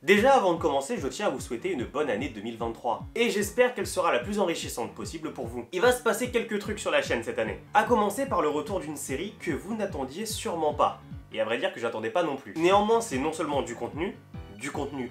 Déjà avant de commencer, je tiens à vous souhaiter une bonne année 2023. Et j'espère qu'elle sera la plus enrichissante possible pour vous. Il va se passer quelques trucs sur la chaîne cette année. À commencer par le retour d'une série que vous n'attendiez sûrement pas. Et à vrai dire que j'attendais pas non plus. Néanmoins, c'est non seulement du contenu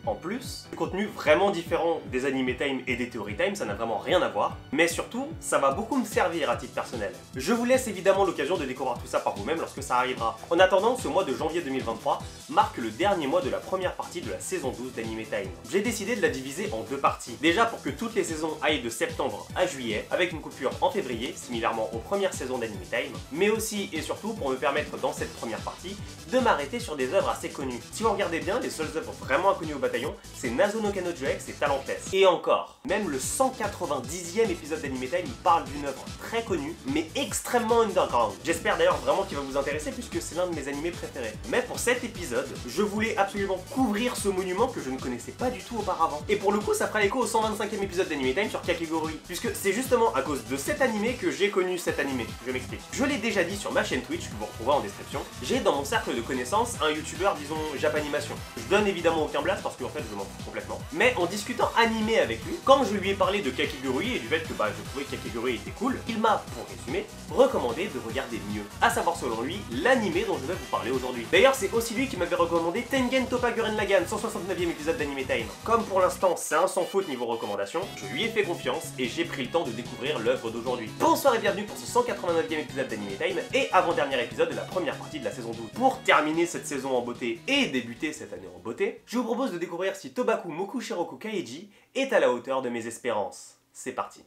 en plus, du contenu vraiment différent des Anime Time et des Theory Time, ça n'a vraiment rien à voir, mais surtout, ça va beaucoup me servir à titre personnel. Je vous laisse évidemment l'occasion de découvrir tout ça par vous-même lorsque ça arrivera. En attendant, ce mois de janvier 2023 marque le dernier mois de la première partie de la saison 12 d'Anime Time. J'ai décidé de la diviser en deux parties. Déjà pour que toutes les saisons aillent de septembre à juillet, avec une coupure en février, similairement aux premières saisons d'Anime Time, mais aussi et surtout pour me permettre dans cette première partie de m'arrêter sur des œuvres assez connues. Si vous regardez bien, les seules œuvres vraiment inconnu au bataillon, c'est Nazo no Kanojo X et Talentless. Et encore, même le 190e épisode d'Anime Time parle d'une œuvre très connue, mais extrêmement underground. J'espère d'ailleurs vraiment qu'il va vous intéresser puisque c'est l'un de mes animés préférés. Mais pour cet épisode, je voulais absolument couvrir ce monument que je ne connaissais pas du tout auparavant. Et pour le coup, ça fera l'écho au 125e épisode d'Anime Time sur Kakegurui, puisque c'est justement à cause de cet animé que j'ai connu cet animé. Je m'explique. Je l'ai déjà dit sur ma chaîne Twitch, que vous retrouverez en description, j'ai dans mon cercle de connaissances un youtubeur, disons, Japanimation. Je donne évidemment aucun blast parce qu'en fait je m'en fous complètement. Mais en discutant animé avec lui, quand je lui ai parlé de Kakegurui et du fait que je trouvais que Kakegurui était cool, il m'a, pour résumer, recommandé de regarder mieux. À savoir selon lui, l'animé dont je vais vous parler aujourd'hui. D'ailleurs c'est aussi lui qui m'avait recommandé Tengen Toppa Gurren Lagann, 169e épisode d'Anime Time. Comme pour l'instant c'est un sans faute niveau recommandation, je lui ai fait confiance et j'ai pris le temps de découvrir l'œuvre d'aujourd'hui. Bonsoir et bienvenue pour ce 189e épisode d'Anime Time et avant-dernier épisode de la première partie de la saison 12. Pour terminer cette saison en beauté et débuter cette année en beauté, je vous propose de découvrir si Tobaku Mokushiroku Kaiji est à la hauteur de mes espérances. C'est parti.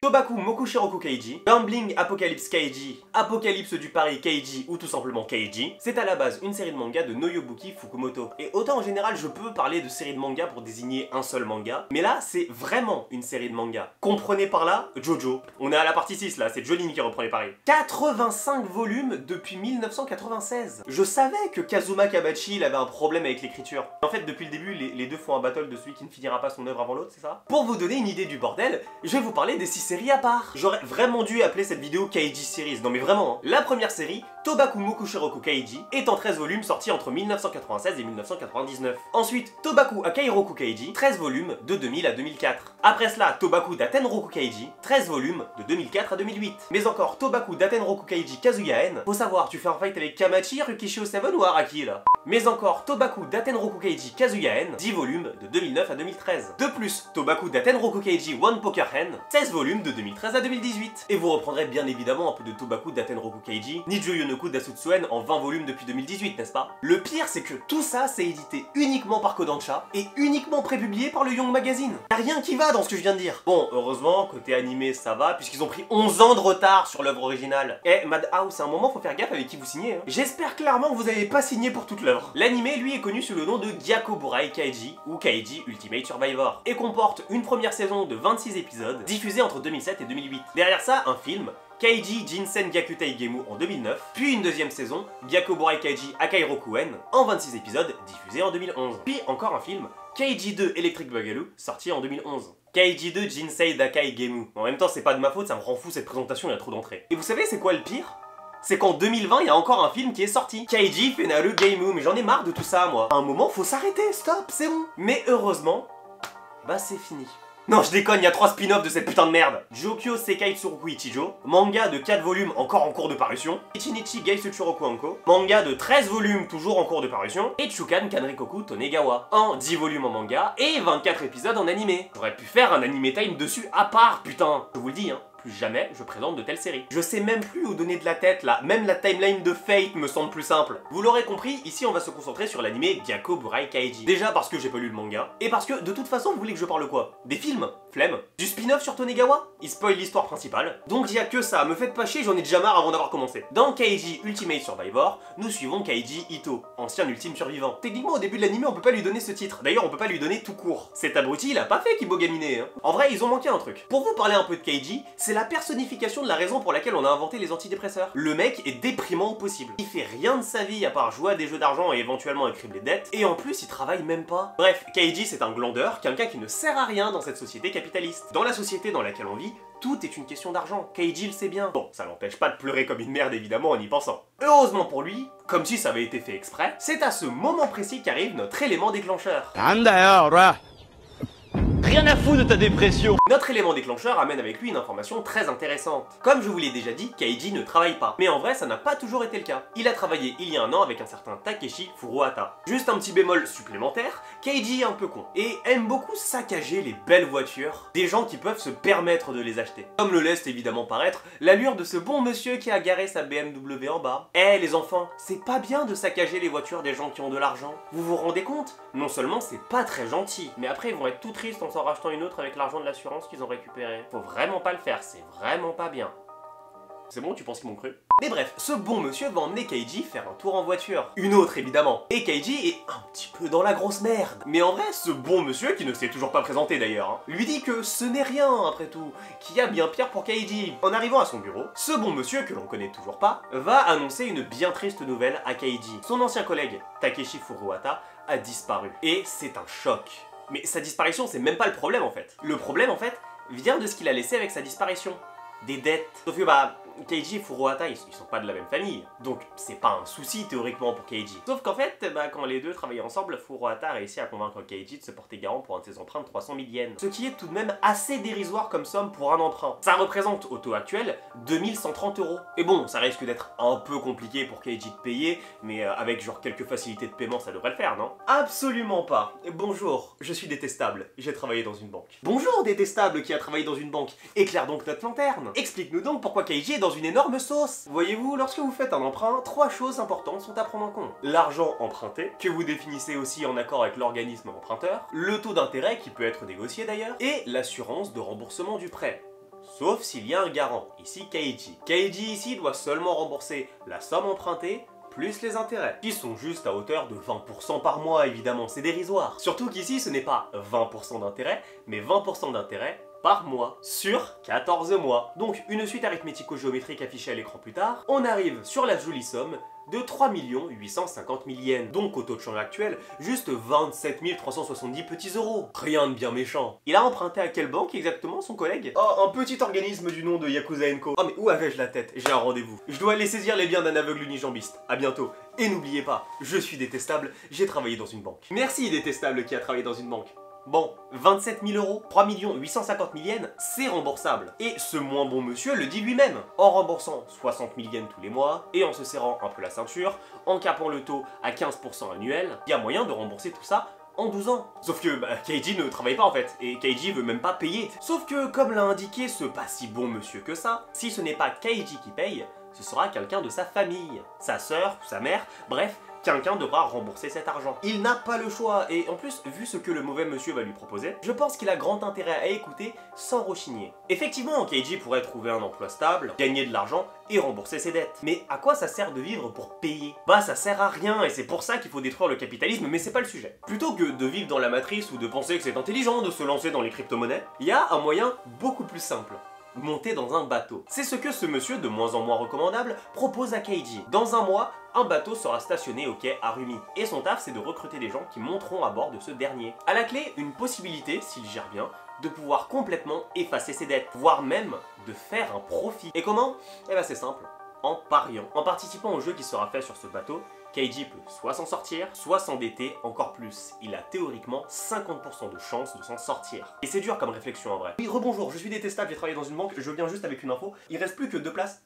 Tobaku Mokushiroku Kaiji, Gambling Apocalypse Kaiji, Apocalypse du Paris Kaiji ou tout simplement Kaiji, c'est à la base une série de manga de Noyobuki Fukumoto. Et autant en général je peux parler de série de manga pour désigner un seul manga, mais là c'est vraiment une série de manga. Comprenez par là Jojo. On est à la partie 6 là, c'est Jolene qui reprend les paris. 85 volumes depuis 1996. Je savais que Kazuma Kabachi il avait un problème avec l'écriture. En fait depuis le début les deux font un battle de celui qui ne finira pas son œuvre avant l'autre, c'est ça? Pour vous donner une idée du bordel, je vais vous parler des 6 séries à part. J'aurais vraiment dû appeler cette vidéo Kaiji Series, non mais vraiment. Hein. La première série, Tobaku Mokushiroku Kaiji, est en 13 volumes sortis entre 1996 et 1999. Ensuite, Tobaku Akairoku Kaiji, 13 volumes de 2000 à 2004. Après cela, Tobaku Datenroku Kaiji, 13 volumes de 2004 à 2008. Mais encore, Tobaku Datenroku Kaiji Kazuya-en. Faut savoir, tu fais un fight avec Kamachi, Rukishio 7 ou Araki là? Mais encore, Tobaku Datenroku Kaiji Kazuya-en, 10 volumes de 2009 à 2013. De plus, Tobaku Datenroku Kaiji One Poker Hen, 16 volumes de 2013 à 2018. Et vous reprendrez bien évidemment un peu de Tobaku Datenroku Kaiji, Nijo Yonoku Dasutsuen en 20 volumes depuis 2018, n'est-ce pas? Le pire, c'est que tout ça, c'est édité uniquement par Kodansha et uniquement prépublié par le Young Magazine. Y'a rien qui va dans ce que je viens de dire. Bon, heureusement, côté animé, ça va, puisqu'ils ont pris 11 ans de retard sur l'œuvre originale. Eh, Madhouse, à un moment, faut faire gaffe avec qui vous signez. Hein. J'espère clairement que vous n'avez pas signé pour toute l'œuvre. L'animé, lui, est connu sous le nom de Gyakoburai Kaiji, ou Kaiji Ultimate Survivor, et comporte une première saison de 26 épisodes, diffusée entre 2007 et 2008. Derrière ça, un film, Kaiji Jinsen Gyakutei Gemu en 2009, puis une deuxième saison, Gyakoburai Kaiji Akairokuen, en 26 épisodes, diffusé en 2011. Puis encore un film, Kaiji 2 Electric Boogaloo, sorti en 2011. Kaiji 2 Jinsei Dakai Gemu. En même temps, c'est pas de ma faute, ça me rend fou cette présentation, il y a trop d'entrées. Et vous savez, c'est quoi le pire? C'est qu'en 2020, il y a encore un film qui est sorti. Kaiji Fenaru Gemu, mais j'en ai marre de tout ça, moi. À un moment, faut s'arrêter, stop, c'est bon. Mais heureusement, bah c'est fini. Non, je déconne, il y a 3 spin-offs de cette putain de merde. Jokyo Sekai Tsuruku Ichijo, manga de 4 volumes encore en cours de parution. Ichinichi Geisu Churoku Anko, manga de 13 volumes toujours en cours de parution. Et Chukan Kanrikoku Tonegawa, en 10 volumes en manga et 24 épisodes en animé. J'aurais pu faire un anime time dessus à part, putain. Je vous le dis, hein. plus jamais je présente de telles séries. Je sais même plus où donner de la tête là, même la timeline de Fate me semble plus simple. Vous l'aurez compris, ici on va se concentrer sur l'anime Gyakko Burai Kaiji. Déjà parce que j'ai pas lu le manga, et parce que de toute façon vous voulez que je parle quoi? Des films? Flemme. Du spin-off sur Tonegawa? Il spoil l'histoire principale. Donc il y a que ça, me faites pas chier, j'en ai déjà marre avant d'avoir commencé. Dans Kaiji Ultimate Survivor, nous suivons Kaiji Ito, ancien ultime survivant. Techniquement au début de l'anime on peut pas lui donner ce titre, d'ailleurs on peut pas lui donner tout court. Cet abruti il a pas fait Kibogaminé hein. En vrai ils ont manqué un truc. Pour vous parler un peu de Kaiji, c'est la personnification de la raison pour laquelle on a inventé les antidépresseurs. Le mec est déprimant au possible. Il fait rien de sa vie à part jouer à des jeux d'argent et éventuellement écrire des dettes, et en plus il travaille même pas. Bref, Kaiji c'est un glandeur, quelqu'un qui ne sert à rien dans cette société capitaliste. Dans la société dans laquelle on vit, tout est une question d'argent. Kaiji le sait bien. Bon, ça l'empêche pas de pleurer comme une merde évidemment en y pensant. Heureusement pour lui, comme si ça avait été fait exprès, c'est à ce moment précis qu'arrive notre élément déclencheur. Rien à foutre de ta dépression. Notre élément déclencheur amène avec lui une information très intéressante. Comme je vous l'ai déjà dit, Kaiji ne travaille pas. Mais en vrai, ça n'a pas toujours été le cas. Il a travaillé il y a un an avec un certain Takeshi Furuhata. Juste un petit bémol supplémentaire, Kaiji est un peu con et aime beaucoup saccager les belles voitures des gens qui peuvent se permettre de les acheter. Comme le laisse évidemment paraître l'allure de ce bon monsieur qui a garé sa BMW en bas. Eh les enfants, c'est pas bien de saccager les voitures des gens qui ont de l'argent. Vous vous rendez compte? Non seulement c'est pas très gentil, mais après ils vont être tout tristes en s'en rachetant une autre avec l'argent de l'assurance qu'ils ont récupéré. Faut vraiment pas le faire, c'est vraiment pas bien. C'est bon, tu penses qu'ils m'ont cru? Mais bref, ce bon monsieur va emmener Kaiji faire un tour en voiture. Une autre évidemment. Et Kaiji est un petit peu dans la grosse merde. Mais en vrai, ce bon monsieur, qui ne s'est toujours pas présenté d'ailleurs, hein, lui dit que ce n'est rien après tout, qu'il y a bien pire pour Kaiji. En arrivant à son bureau, ce bon monsieur, que l'on connaît toujours pas, va annoncer une bien triste nouvelle à Kaiji. Son ancien collègue, Takeshi Furuhata, a disparu. Et c'est un choc. Mais sa disparition, c'est même pas le problème en fait. Le problème en fait vient de ce qu'il a laissé avec sa disparition. Des dettes. Sauf que bah, Kaiji et Furuhata, ils sont pas de la même famille. Donc c'est pas un souci théoriquement pour Kaiji. Sauf qu'en fait, bah, quand les deux travaillaient ensemble, Furuhata a réussi à convaincre Kaiji de se porter garant pour un de ses emprunts de 300 000 yens. Ce qui est tout de même assez dérisoire comme somme pour un emprunt. Ça représente au taux actuel 2130 €. Et bon, ça risque d'être un peu compliqué pour Kaiji de payer, mais avec genre quelques facilités de paiement, ça devrait le faire, non? Absolument pas. Bonjour, je suis détestable, j'ai travaillé dans une banque. Bonjour détestable qui a travaillé dans une banque. Éclaire donc notre lanterne. Explique-nous donc pourquoi Kaiji est dans une énorme sauce. Voyez-vous, lorsque vous faites un emprunt, 3 choses importantes sont à prendre en compte. L'argent emprunté, que vous définissez aussi en accord avec l'organisme emprunteur, le taux d'intérêt qui peut être négocié d'ailleurs, et l'assurance de remboursement du prêt. Sauf s'il y a un garant, ici Kaiji. Kaiji ici doit seulement rembourser la somme empruntée plus les intérêts, qui sont juste à hauteur de 20% par mois évidemment, c'est dérisoire. Surtout qu'ici ce n'est pas 20% d'intérêt, mais 20% d'intérêt par mois, sur 14 mois. Donc une suite arithmético-géométrique affichée à l'écran plus tard, on arrive sur la jolie somme de 3 850 000 yens. Donc au taux de change actuel, juste 27 370 petits euros. Rien de bien méchant. Il a emprunté à quelle banque exactement son collègue? Oh, un petit organisme du nom de Yakuza Co. Oh mais où avais-je la tête? J'ai un rendez-vous. Je dois aller saisir les biens d'un aveugle unijambiste. À bientôt. Et n'oubliez pas, je suis détestable, j'ai travaillé dans une banque. Merci détestable qui a travaillé dans une banque. Bon, 27 000 €, 3 850 000 yens, c'est remboursable. Et ce moins bon monsieur le dit lui-même, en remboursant 60 000 yens tous les mois, et en se serrant un peu la ceinture, en capant le taux à 15% annuel, il y a moyen de rembourser tout ça en 12 ans. Sauf que bah, Kaiji ne travaille pas en fait, et Kaiji veut même pas payer. Sauf que, comme l'a indiqué ce pas si bon monsieur que ça, si ce n'est pas Kaiji qui paye, ce sera quelqu'un de sa famille, sa sœur, sa mère, bref, quelqu'un devra rembourser cet argent. Il n'a pas le choix, et en plus, vu ce que le mauvais monsieur va lui proposer, je pense qu'il a grand intérêt à écouter sans rechigner. Effectivement, Kaiji pourrait trouver un emploi stable, gagner de l'argent et rembourser ses dettes. Mais à quoi ça sert de vivre pour payer? Bah ça sert à rien, et c'est pour ça qu'il faut détruire le capitalisme, mais c'est pas le sujet. Plutôt que de vivre dans la matrice ou de penser que c'est intelligent de se lancer dans les crypto-monnaies, il y a un moyen beaucoup plus simple. Monter dans un bateau. C'est ce que ce monsieur, de moins en moins recommandable, propose à Kaiji. Dans un mois, un bateau sera stationné au quai Arumi. Et son taf, c'est de recruter des gens qui monteront à bord de ce dernier. À la clé, une possibilité, s'il gère bien, de pouvoir complètement effacer ses dettes, voire même de faire un profit. Et comment? Eh ben c'est simple. En pariant. En participant au jeu qui sera fait sur ce bateau, Kaiji peut soit s'en sortir, soit s'endetter encore plus. Il a théoriquement 50% de chance de s'en sortir. Et c'est dur comme réflexion en vrai. Oui, rebonjour, je suis détestable, j'ai travaillé dans une banque, je viens juste avec une info. Il reste plus que 2 places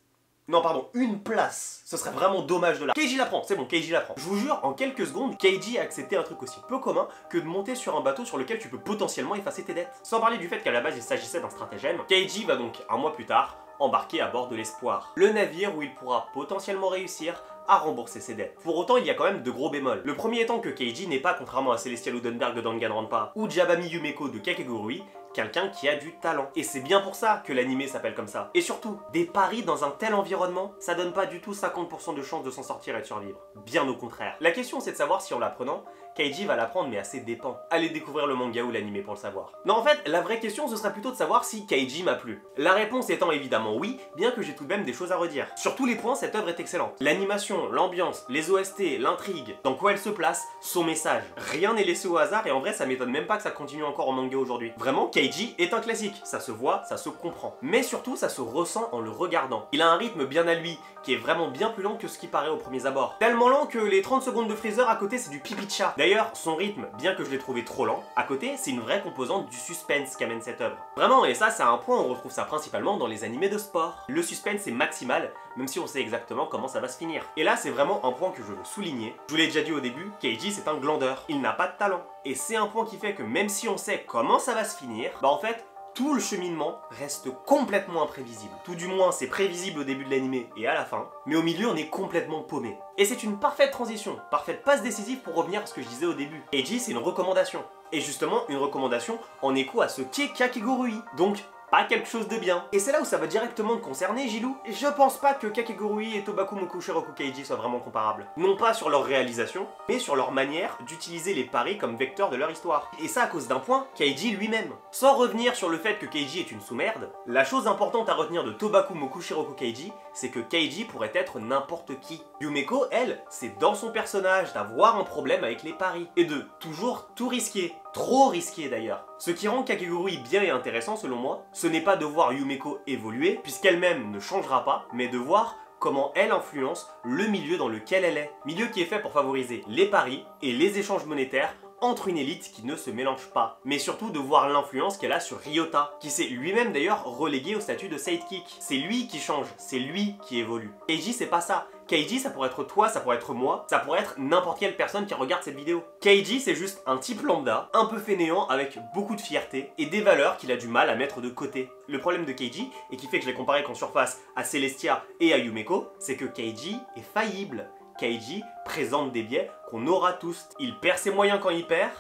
Non pardon, une place. Ce serait vraiment dommage de la... Keiji la prend, c'est bon, Keiji la prend. Je vous jure, en quelques secondes, Keiji a accepté un truc aussi peu commun que de monter sur un bateau sur lequel tu peux potentiellement effacer tes dettes. Sans parler du fait qu'à la base il s'agissait d'un stratagème, Keiji va donc, un mois plus tard, embarquer à bord de l'Espoir, le navire où il pourra potentiellement réussir à rembourser ses dettes. Pour autant, il y a quand même de gros bémols. Le premier étant que Keiji n'est pas, contrairement à Celestial Udenberg de Danganronpa ou Jabami Yumeko de Kakegurui, quelqu'un qui a du talent. Et c'est bien pour ça que l'anime s'appelle comme ça. Et surtout, des paris dans un tel environnement, ça donne pas du tout 50% de chance de s'en sortir et de survivre. Bien au contraire. La question c'est de savoir si en l'apprenant, Keiji va l'apprendre mais à ses dépens. Allez découvrir le manga ou l'anime pour le savoir. Non en fait, la vraie question ce serait plutôt de savoir si Keiji m'a plu. La réponse étant évidemment oui, bien que j'ai tout de même des choses à redire. Sur tous les points, cette œuvre est excellente. L'animation, l'ambiance, les OST, l'intrigue, dans quoi elle se place, son message. Rien n'est laissé au hasard et en vrai ça m'étonne même pas que ça continue encore en manga aujourd'hui. Vraiment, Keiji est un classique. Ça se voit, ça se comprend. Mais surtout, ça se ressent en le regardant. Il a un rythme bien à lui, qui est vraiment bien plus lent que ce qui paraît au premier abord. Tellement lent que les 30 secondes de Freezer à côté c'est du pipi de chat. D'ailleurs, son rythme, bien que je l'ai trouvé trop lent, à côté c'est une vraie composante du suspense qu'amène cette œuvre. Vraiment, et ça c'est un point, on retrouve ça principalement dans les animés de sport. Le suspense est maximal, même si on sait exactement comment ça va se finir. Et là c'est vraiment un point que je veux souligner. Je vous l'ai déjà dit au début, Keiji c'est un glandeur, il n'a pas de talent. Et c'est un point qui fait que même si on sait comment ça va se finir, bah en fait, tout le cheminement reste complètement imprévisible. Tout du moins, c'est prévisible au début de l'anime et à la fin, mais au milieu, on est complètement paumé. Et c'est une parfaite transition, parfaite passe décisive pour revenir à ce que je disais au début. Keiji, c'est une recommandation. Et justement, une recommandation en écho à ce qu'est Kakegurui. Donc, pas quelque chose de bien. Et c'est là où ça va directement te concerner, Gilou. Je pense pas que Kakegurui et Tobaku Mokushiroku Keiji soient vraiment comparables. Non pas sur leur réalisation, mais sur leur manière d'utiliser les paris comme vecteur de leur histoire. Et ça à cause d'un point, Keiji lui-même. Sans revenir sur le fait que Keiji est une sous-merde, la chose importante à retenir de Tobaku Mokushiroku Keiji, c'est que Keiji pourrait être n'importe qui. Yumeko, elle, c'est dans son personnage d'avoir un problème avec les paris. Et de toujours tout risquer. Trop risqué d'ailleurs. Ce qui rend Kakegurui bien et intéressant selon moi, ce n'est pas de voir Yumeko évoluer, puisqu'elle-même ne changera pas, mais de voir comment elle influence le milieu dans lequel elle est. Milieu qui est fait pour favoriser les paris et les échanges monétaires entre une élite qui ne se mélange pas. Mais surtout de voir l'influence qu'elle a sur Ryota, qui s'est lui-même d'ailleurs relégué au statut de sidekick. C'est lui qui change, c'est lui qui évolue. Keiji c'est pas ça. Keiji ça pourrait être toi, ça pourrait être moi, ça pourrait être n'importe quelle personne qui regarde cette vidéo. Keiji c'est juste un type lambda, un peu fainéant avec beaucoup de fierté et des valeurs qu'il a du mal à mettre de côté. Le problème de Keiji, et qui fait que je l'ai comparé qu'en surface à Celestia et à Yumeko, c'est que Keiji est faillible. Keiji présente des biais qu'on aura tous. Il perd ses moyens quand il perd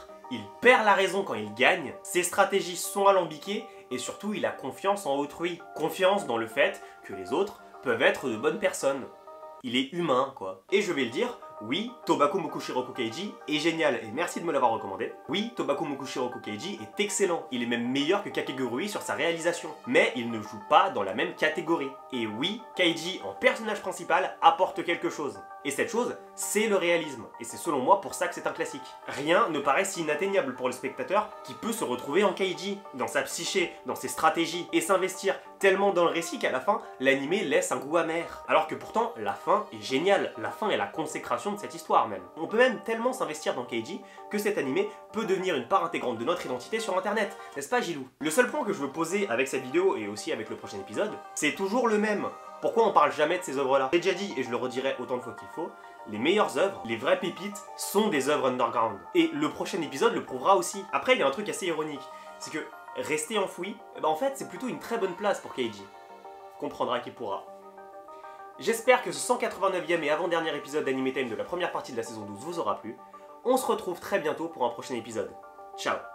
la raison quand il gagne, ses stratégies sont alambiquées et surtout il a confiance en autrui. Confiance dans le fait que les autres peuvent être de bonnes personnes. Il est humain quoi. Et je vais le dire, oui, Tobaku Mokushiroku Keiji est génial et merci de me l'avoir recommandé. Oui, Tobaku Mokushiroku Keiji est excellent, il est même meilleur que Kakegurui sur sa réalisation. Mais il ne joue pas dans la même catégorie. Et oui, Keiji en personnage principal apporte quelque chose. Et cette chose, c'est le réalisme. Et c'est selon moi pour ça que c'est un classique. Rien ne paraît si inatteignable pour le spectateur qui peut se retrouver en Keiji, dans sa psyché, dans ses stratégies, et s'investir tellement dans le récit qu'à la fin, l'anime laisse un goût amer. Alors que pourtant, la fin est géniale. La fin est la consécration de cette histoire même. On peut même tellement s'investir dans Keiji que cet anime peut devenir une part intégrante de notre identité sur internet. N'est-ce pas Gilou? Le seul point que je veux poser avec cette vidéo et aussi avec le prochain épisode, c'est toujours le même. Pourquoi on parle jamais de ces œuvres-là? J'ai déjà dit, et je le redirai autant de fois qu'il faut, les meilleures œuvres, les vraies pépites, sont des œuvres underground. Et le prochain épisode le prouvera aussi. Après, il y a un truc assez ironique, c'est que rester enfoui, en fait, c'est plutôt une très bonne place pour Keiji. Comprendra qui pourra. J'espère que ce 189e et avant-dernier épisode d'Anime Time de la première partie de la saison 12 vous aura plu. On se retrouve très bientôt pour un prochain épisode. Ciao!